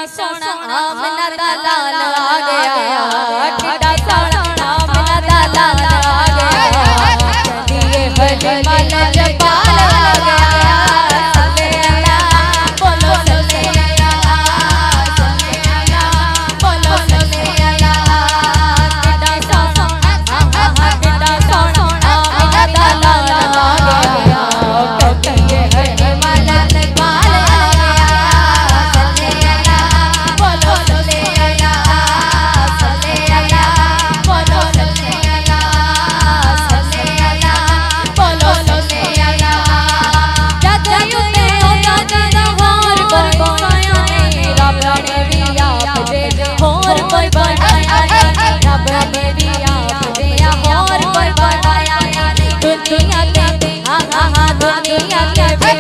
सोना आमना दा लाल आ गया, कितना सोना आमना दा लाल आ गया, चलिए हजमल जबाल आ गया, सल्ले अला बोलो सल्ले अला, सल्ले अला बोलो सल्ले अला, कितना सोना कितना सोना आमना दा लाल आ गया, चलिए हजमल जबाल आ गया, सल्ले अला बोलो सल्ले अला, सल्ले अला बोलो सल्ले अला, सल्ले अला बोलो सल्ले अला, जद युते होता जदा होर कोई बनाया नहीं, रब ने भी आप दे होर कोई बनाया नहीं, रब ने भी आप दे होर कोई बनाया नहीं, दुनिया के हाँ हाँ हाँ दुनिया के भी